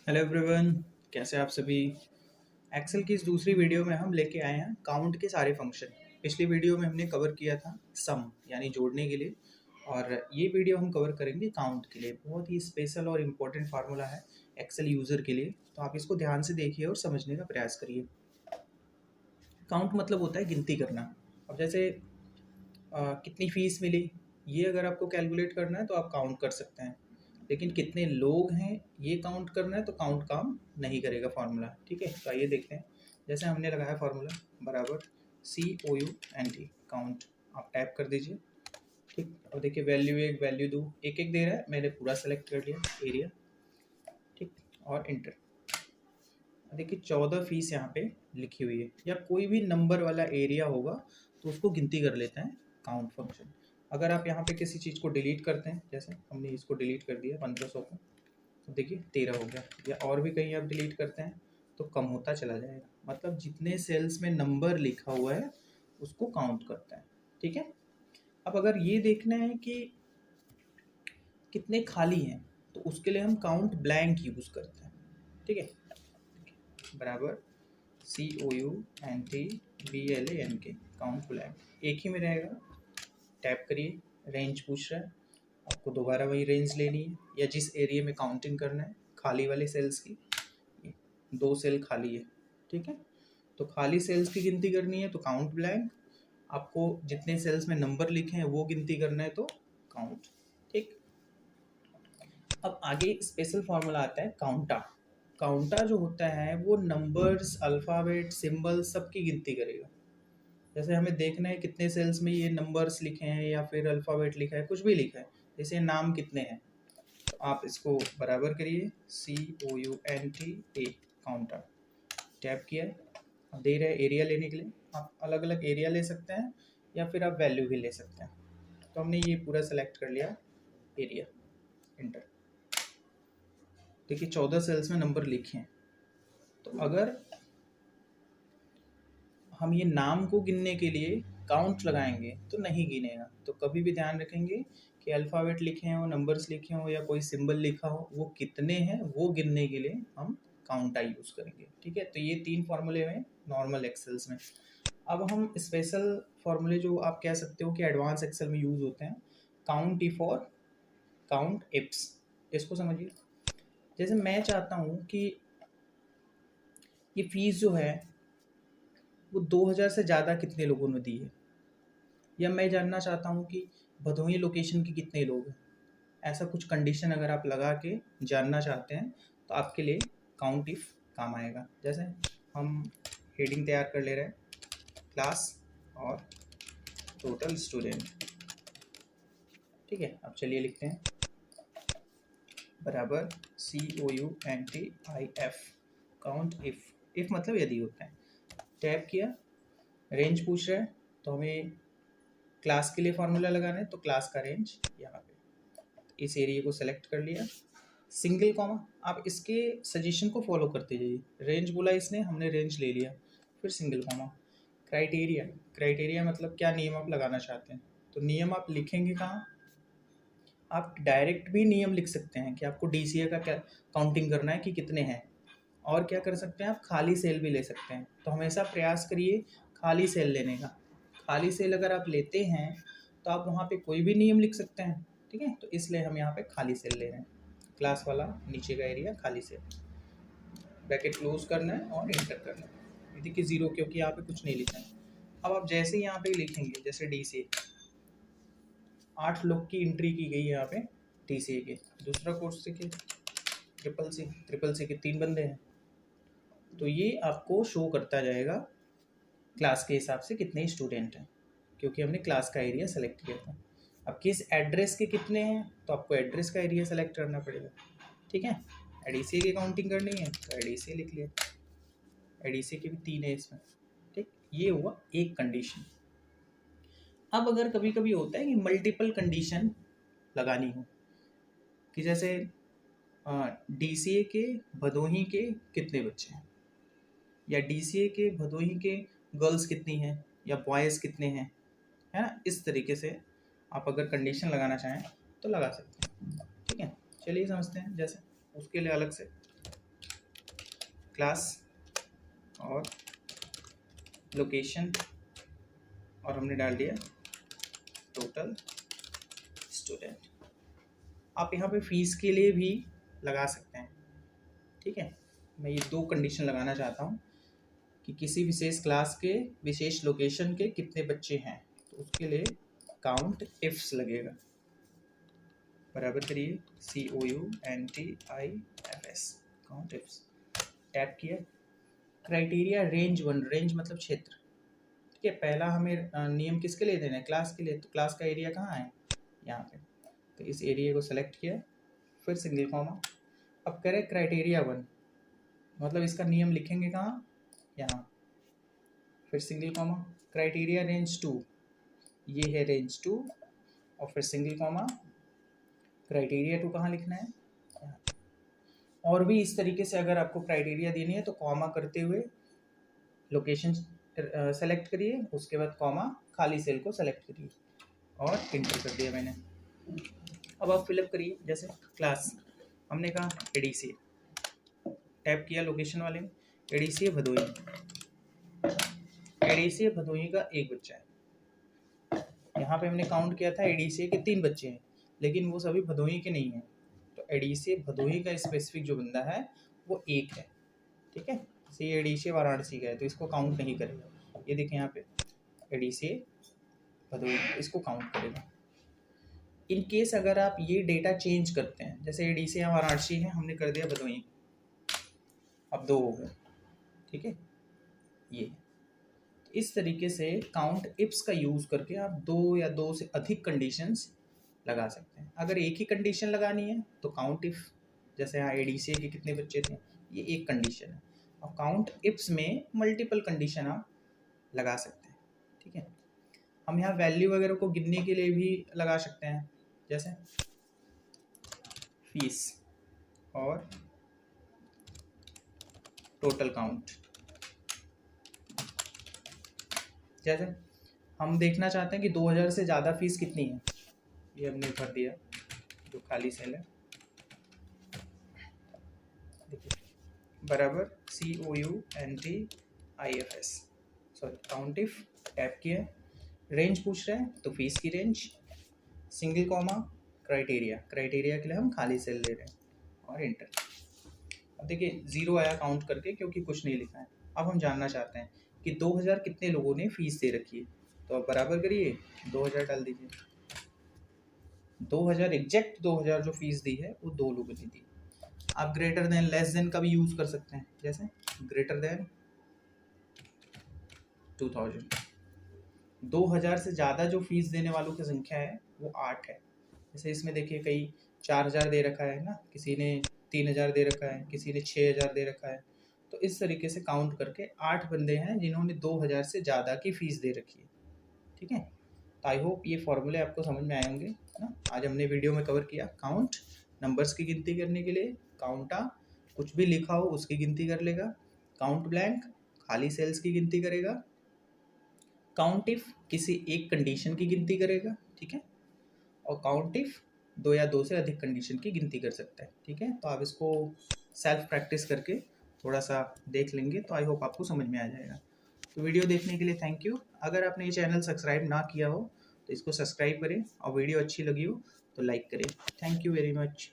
Hello everyone, कैसे आप सभी। एक्सेल की इस दूसरी वीडियो में हम लेके आए हैं काउंट के सारे फंक्शन। पिछली वीडियो में हमने कवर किया था सम यानी जोड़ने के लिए, और ये वीडियो हम कवर करेंगे काउंट के लिए। बहुत ही स्पेशल और इम्पोर्टेंट फार्मूला है एक्सेल यूज़र के लिए, तो आप इसको ध्यान से देखिए और समझने का प्रयास करिए। काउंट मतलब होता है गिनती करना। अब जैसे कितनी फ़ीस मिली, ये अगर आपको कैलकुलेट करना है तो आप काउंट कर सकते हैं, लेकिन कितने लोग हैं ये काउंट करना है तो काउंट काम नहीं करेगा फार्मूला। ठीक है, तो आइए देखते हैं। जैसे हमने लगाया फार्मूला बराबर COUNT काउंट, आप टाइप कर दीजिए। ठीक, और देखिए वैल्यू एक वैल्यू दो एक एक दे रहा है, मैंने पूरा सेलेक्ट कर लिया एरिया। ठीक, और इंटर। देखिए 14 फीस यहाँ पे लिखी हुई है, या कोई भी नंबर वाला एरिया होगा तो उसको गिनती कर लेते हैं काउंट फंक्शन। अगर आप यहाँ पे किसी चीज़ को डिलीट करते हैं, जैसे हमने इसको डिलीट कर दिया 1500 को, तो देखिए 13 हो गया। या और भी कहीं आप डिलीट करते हैं तो कम होता चला जाएगा। मतलब जितने सेल्स में नंबर लिखा हुआ है उसको काउंट करता है। ठीक है, अब अगर ये देखना है कि कितने खाली हैं तो उसके लिए हम काउंट ब्लैंक यूज़ करते हैं। ठीक है, बराबर COUNTBLANK काउंट ब्लैंक एक ही में रहेगा। टैप करिए, रेंज पूछ रहा है, आपको दोबारा वही रेंज लेनी है या जिस एरिया में काउंटिंग करना है खाली वाले सेल्स की। दो सेल खाली है, ठीक है, तो खाली सेल्स की गिनती करनी है तो काउंट ब्लैंक। आपको जितने सेल्स में नंबर लिखे हैं वो गिनती करना है तो काउंट। ठीक, अब आगे स्पेशल फॉर्मूला आता है काउंटा। काउंटा जो होता है वो नंबर्स, अल्फ़ाबेट, सिंबल सबकी गिनती करेगा। जैसे हमें देखना है कितने सेल्स में ये नंबर्स लिखे हैं या फिर अल्फ़ाबेट लिखा है, कुछ भी लिखा है। जैसे नाम कितने हैं, तो आप इसको बराबर करिए COUNTA काउंटर। टैप किया है, अब दे रहे हैं एरिया लेने के लिए। आप अलग अलग एरिया ले सकते हैं या फिर आप वैल्यू भी ले सकते हैं। तो हमने ये पूरा सेलेक्ट कर लिया एरिया, इंटर। देखिए 14 सेल्स में नंबर लिखे हैं, तो अगर हम ये नाम को गिनने के लिए काउंट लगाएंगे तो नहीं गिनेगा। तो कभी भी ध्यान रखेंगे कि अल्फ़ाबेट लिखे हों, नंबर्स लिखे हों या कोई सिंबल लिखा हो, वो कितने हैं वो गिनने के लिए हम काउंटा यूज़ करेंगे। ठीक है, तो ये 3 फार्मूले हैं नॉर्मल एक्सेल्स में। अब हम स्पेशल फार्मूले जो आप कह सकते हो कि एडवांस एक्सेल में यूज़ होते हैं, काउंट इफ और काउंट इफ्स। इसको समझिए। जैसे मैं चाहता हूँ कि ये फीस जो है वो 2000 से ज़्यादा कितने लोगों ने दी है, या मैं जानना चाहता हूँ कि भदोही लोकेशन के कितने लोग हैं। ऐसा कुछ कंडीशन अगर आप लगा के जानना चाहते हैं तो आपके लिए काउंट इफ काम आएगा। जैसे हम हेडिंग तैयार कर ले रहे हैं, क्लास और टोटल स्टूडेंट। ठीक है, अब चलिए लिखते हैं बराबर COUNTIF काउंट इफ मतलब यदि होता है। टैप किया, रेंज पूछ रहा है तो हमें क्लास के लिए फार्मूला लगाना है, तो क्लास का रेंज यहाँ पे इस एरिया को सेलेक्ट कर लिया। सिंगल कॉमा, आप इसके सजेशन को फॉलो करते जाइए। रेंज बोला इसने, हमने रेंज ले लिया, फिर सिंगल कॉमा। क्राइटेरिया, क्राइटेरिया मतलब क्या नियम आप लगाना चाहते हैं, तो नियम आप लिखेंगे कहाँ। आप डायरेक्ट भी नियम लिख सकते हैं कि आपको DCA का क्या काउंटिंग करना है कि कितने हैं, और क्या कर सकते हैं आप खाली सेल भी ले सकते हैं। तो हमेशा प्रयास करिए खाली सेल लेने का। खाली सेल अगर आप लेते हैं तो आप वहाँ पे कोई भी नियम लिख सकते हैं। ठीक है, तो इसलिए हम यहाँ पे खाली सेल ले रहे हैं। क्लास वाला नीचे का एरिया खाली सेल, ब्रैकेट क्लोज करना है और इंटर करना है। देखिए 0, क्योंकि यहाँ पे कुछ नहीं लिखा है। अब आप जैसे ही यहाँ पे लिखेंगे, जैसे DCA 8 लोग की एंट्री की गई है यहाँ पे DCA के। दूसरा कोर्स देखिए ट्रिपल सी के 3 बंदे हैं, तो ये आपको शो करता जाएगा क्लास के हिसाब से कितने स्टूडेंट हैं, क्योंकि हमने क्लास का एरिया सेलेक्ट किया था। अब किस एड्रेस के कितने हैं तो आपको एड्रेस का एरिया सेलेक्ट करना पड़ेगा। ठीक है, एडीसी की काउंटिंग करनी है तो एडीसी लिख लिया, एडीसी के भी 3 है इसमें। ठीक, ये हुआ एक कंडीशन। अब अगर कभी कभी होता है कि मल्टीपल कंडीशन लगानी हो, कि जैसे DCA के भदोही के कितने बच्चे हैं, या DCA के भदोही के गर्ल्स कितनी हैं या बॉयज़ कितने हैं, है ना। इस तरीके से आप अगर कंडीशन लगाना चाहें तो लगा सकते हैं। ठीक है, चलिए समझते हैं। जैसे उसके लिए अलग से क्लास और लोकेशन और हमने डाल दिया टोटल स्टूडेंट। आप यहाँ पे फीस के लिए भी लगा सकते हैं, ठीक है। मैं ये दो कंडीशन लगाना चाहता हूँ कि किसी विशेष क्लास के विशेष लोकेशन के कितने बच्चे हैं, तो उसके लिए काउंट इफ्स लगेगा। बराबर करिए COUNTIFS, काउंट इफ्स। टैप किया, क्राइटेरिया रेंज 1, रेंज मतलब क्षेत्र, ठीक है। पहला हमें नियम किसके लिए देना है, क्लास के लिए, तो क्लास का एरिया कहाँ है, यहाँ पे। तो इस एरिया को सेलेक्ट किया, फिर सिंगल कॉमा। अब करें क्राइटेरिया 1, मतलब इसका नियम लिखेंगे कहाँ, यहाँ, फिर सिंगल कॉमा। क्राइटेरिया रेंज 2, ये है रेंज 2, और फिर सिंगल कॉमा। क्राइटेरिया 2 कहाँ लिखना है, यहाँ। और भी इस तरीके से अगर आपको क्राइटेरिया देनी है तो कॉमा करते हुए लोकेशन सेलेक्ट करिए, उसके बाद कॉमा, खाली सेल को सेलेक्ट करिए और इंटर कर दिया मैंने। अब आप फिलअप करिए, जैसे क्लास हमने कहा ADCA, टैप किया लोकेशन वाले में, ADCA भदोही, ADCA भदोही का एक बच्चा है। यहाँ पे हमने काउंट किया था ADCA के 3 बच्चे हैं, लेकिन वो सभी भदोही के नहीं हैं, तो ADCA भदोही का स्पेसिफिक जो बंदा है वो एक है, ठीक है। जैसे ADCA वाराणसी का है तो इसको काउंट नहीं करेगा, ये देखिए यहाँ पे ADCA भदोही, इसको काउंट करेगा। इन केस अगर आप ये डेटा चेंज करते हैं, जैसे ADCA वाराणसी है, हमने कर दिया भदोही, अब 2 हो गए, ठीक है। ये इस तरीके से काउंट इफ्स का यूज़ करके आप 2 या 2 से अधिक कंडीशंस लगा सकते हैं। अगर एक ही कंडीशन लगानी है तो काउंट इफ, जैसे यहाँ ADCA के कितने बच्चे थे, ये एक कंडीशन है, और काउंट इफ्स में मल्टीपल कंडीशन आप लगा सकते हैं, ठीक है। हम यहाँ वैल्यू वगैरह को गिनने के लिए भी लगा सकते हैं, जैसे फीस और टोटल काउंट। जैसे हम देखना चाहते हैं कि 2000 से ज़्यादा फीस कितनी है, ये हमने भर दिया जो खाली सेल है, देखिए बराबर COUNTIFS, sorry count if. Tap किया, रेंज पूछ रहे हैं तो फीस की range, single comma, criteria, criteria के लिए हम खाली सेल ले रहे हैं और इंटर। अब देखिए 0 आया काउंट करके क्योंकि कुछ नहीं लिखा है। अब हम जानना चाहते हैं कि 2000 कितने लोगों ने फीस दे रखी है, तो अब बराबर करिए 2000 डाल दीजिए। 2000 एग्जैक्ट 2000 जो फीस दी है वो 2 लोगों ने दी। आप ग्रेटर देन लेस देन का भी यूज कर सकते हैं, जैसे ग्रेटर देन 2000। 2000 से ज़्यादा जो फीस देने वालों की संख्या है वो 8 है। जैसे इसमें देखिए कई 4000 दे रखा है ना, किसी ने 3000 दे रखा है, किसी ने 6000 दे रखा है, तो इस तरीके से काउंट करके 8 बंदे हैं जिन्होंने 2000 से ज़्यादा की फीस दे रखी है, ठीक है। तो आई होप ये फॉर्मूले आपको समझ में आए होंगे ना। आज हमने वीडियो में कवर किया काउंट, नंबर्स की गिनती करने के लिए, काउंटा कुछ भी लिखा हो उसकी गिनती कर लेगा, काउंट ब्लैंक खाली सेल्स की गिनती करेगा, काउंट इफ किसी एक कंडीशन की गिनती करेगा, ठीक है, और काउंट इफ 2 या 2 से अधिक कंडीशन की गिनती कर सकता है, ठीक है। तो आप इसको सेल्फ प्रैक्टिस करके थोड़ा सा देख लेंगे तो आई होप आपको समझ में आ जाएगा। तो वीडियो देखने के लिए थैंक यू। अगर आपने ये चैनल सब्सक्राइब ना किया हो तो इसको सब्सक्राइब करें, और वीडियो अच्छी लगी हो तो लाइक करें। Thank you very much.